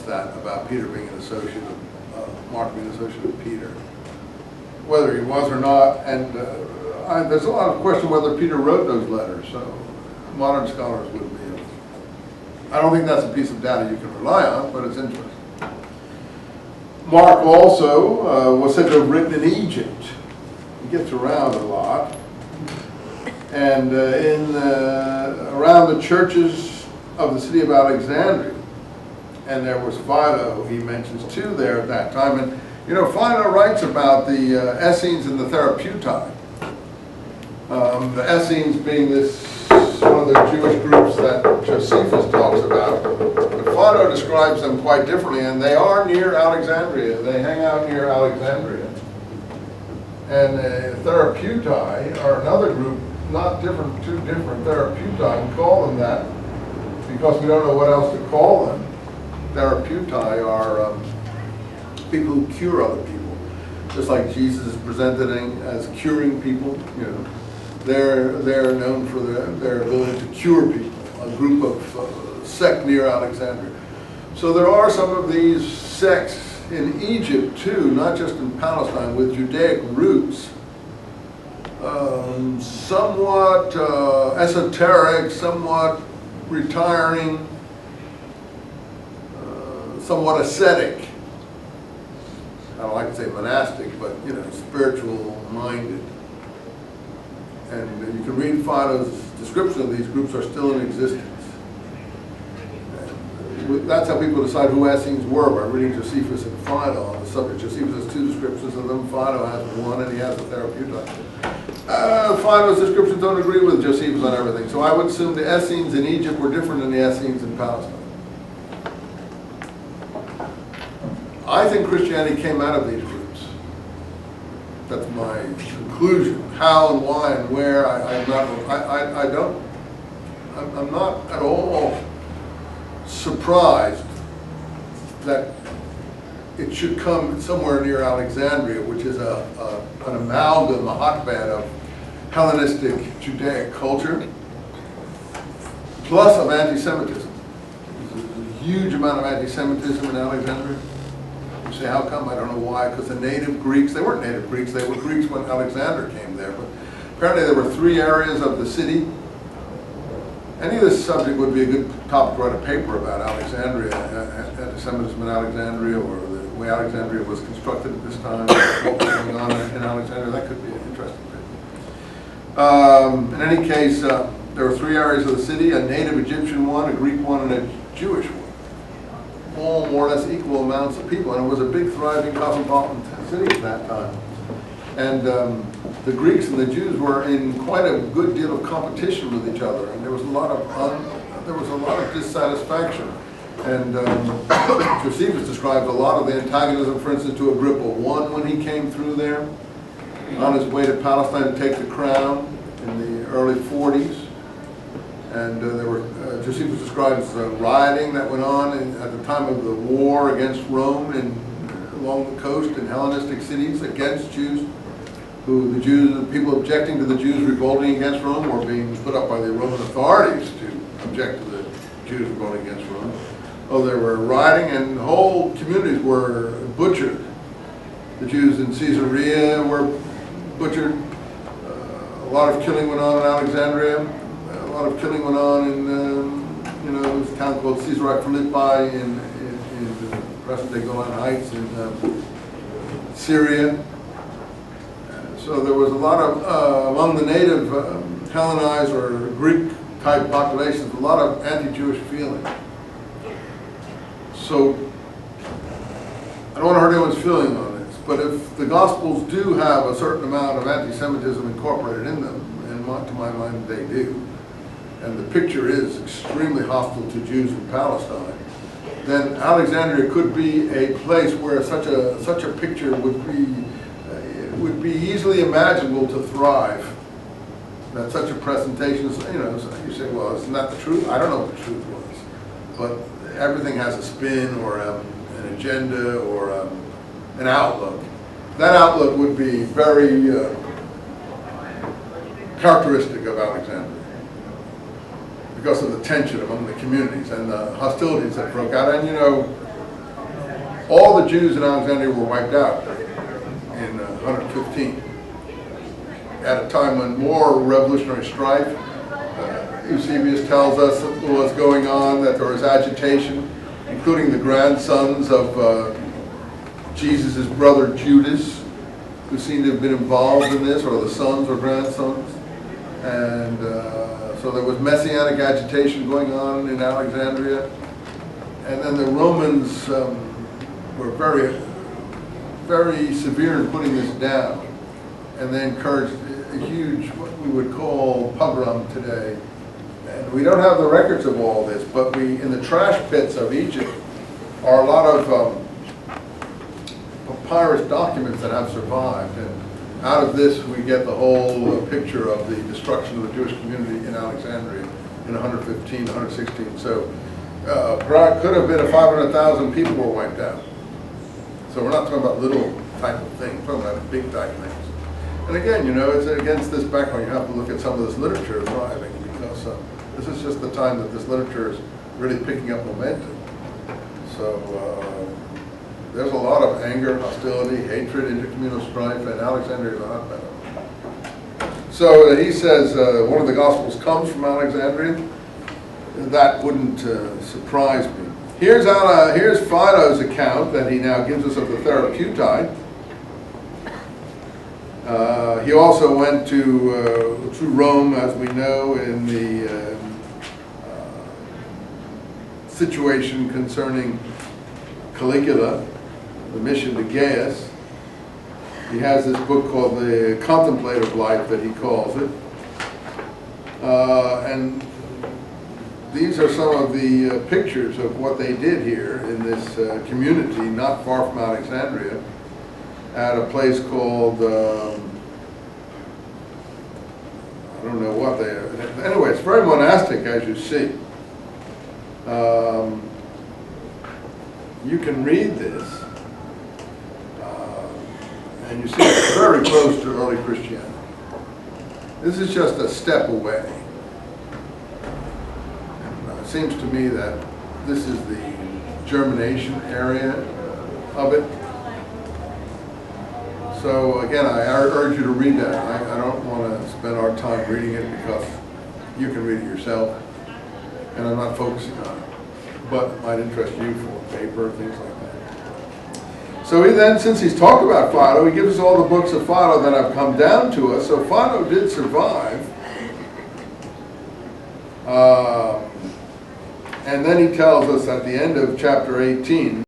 that about Peter being an associate of, Mark being an associate of Peter. Whether he was or not, and there's a lot of question whether Peter wrote those letters, so modern scholars would be. I don't think that's a piece of data you can rely on, but it's interesting. Mark also was said to have written in Egypt. He gets around a lot. And around the churches of the city of Alexandria, and there was Philo, he mentions too there at that time. And you know, Philo writes about the Essenes and the Therapeutae. The Essenes being one of the Jewish groups that Josephus talks about. But Philo describes them quite differently, and they are near Alexandria. They hang out near Alexandria. And Therapeutae are another group, not different, two different Therapeutae. We call them that because we don't know what else to call them. Therapeutae are people who cure other people, just like Jesus is presented as curing people. You know, they're known for their ability to cure people. A group of sect near Alexandria. So there are some of these sects in Egypt too, not just in Palestine, with Judaic roots. Somewhat esoteric, somewhat retiring, somewhat ascetic. I don't like to say monastic, but you know, spiritual minded. And you can read Philo's description of these groups are still in existence. And that's how people decide who Essenes were, by reading Josephus and Philo on the subject. Josephus has two descriptions of them, Philo has one, and he has the Therapeutae. Philo's descriptions don't agree with Josephus on everything, so I would assume the Essenes in Egypt were different than the Essenes in Palestine. I think Christianity came out of these groups. That's my conclusion. How and why and where, I'm not at all surprised that it should come somewhere near Alexandria, which is an amalgam, a hotbed of Hellenistic Judaic culture, plus of anti-Semitism. There's a huge amount of anti-Semitism in Alexandria. You say, how come? I don't know why. Because the native Greeks, they weren't native Greeks, they were Greeks when Alexander came there. But apparently there were 3 areas of the city. Any of this subject would be a good topic to write a paper about Alexandria, anti-Semitism in Alexandria, or the way Alexandria was constructed at this time, what was going on in Alexandria. That could be an interesting paper. In any case, there were 3 areas of the city, a native Egyptian one, a Greek one, and a Jewish one. All more or less equal amounts of people, and it was a big, thriving, cosmopolitan city at that time. And the Greeks and the Jews were in quite a good deal of competition with each other, and there was a lot of dissatisfaction. And Josephus describes a lot of the antagonism, for instance, to Agrippa I when he came through there on his way to Palestine to take the crown in the early 40s. And there were Josephus describes rioting that went on at the time of the war against Rome along the coast in Hellenistic cities against Jews. The people objecting to the Jews revolting against Rome were being put up by the Roman authorities to object to the Jews revolting against Rome. Oh, there were rioting, and whole communities were butchered. The Jews in Caesarea were butchered. A lot of killing went on in Alexandria. A lot of killing went on in this town called Caesarea Philippi in present-day Golan Heights in Syria. So there was a lot of, among the native Hellenized or Greek-type populations, a lot of anti-Jewish feeling. So I don't want to hurt anyone's feeling on this, but if the Gospels do have a certain amount of anti-Semitism incorporated in them, and to my mind they do, and the picture is extremely hostile to Jews in Palestine, then Alexandria could be a place where such a picture would be easily imaginable to thrive. That such a presentation, so you say, well, isn't that the truth? I don't know what the truth was, but everything has a spin or an agenda or an outlook. That outlook would be very characteristic of Alexandria, because of the tension among the communities and the hostilities that broke out. And all the Jews in Alexandria were wiped out in 115. At a time when more revolutionary strife, Eusebius tells us was going on, that there was agitation, including the grandsons of Jesus' brother Judas, who seemed to have been involved in this, or the sons or grandsons. And so there was messianic agitation going on in Alexandria. And then the Romans were very, very severe in putting this down. And they encouraged a huge, what we would call pogrom today. And we don't have the records of all this, but in the trash pits of Egypt are a lot of papyrus documents that have survived. And out of this, we get the whole picture of the destruction of the Jewish community in Alexandria in 115, 116. So could have been 500,000 people were wiped out. So we're not talking about little type of things, we're talking about big type things. And again, it's against this background, you have to look at some of this literature thriving, because this is just the time that this literature is really picking up momentum. So there's a lot of anger, hostility, hatred, intercommunal strife, and Alexandria is a hotbed of it. So he says one of the Gospels comes from Alexandria. That wouldn't surprise me. Here's Philo's account that he now gives us of the Therapeutae. He also went to Rome, as we know, in the situation concerning Caligula, the mission to Gaius. He has this book called The Contemplative Life, that he calls it. And these are some of the pictures of what they did here in this community not far from Alexandria, at a place called, I don't know what they are. Anyway, it's very monastic, as you see. You can read this, and you see it's very close to early Christianity. This is just a step away. It seems to me that this is the germination area of it. So again, I urge you to read that. I don't want to spend our time reading it, because you can read it yourself, and I'm not focusing on it. But it might interest you for paper, things like that. So he then, since he's talked about Philo, he gives us all the books of Philo that have come down to us. So Philo did survive. And then he tells us at the end of chapter 18,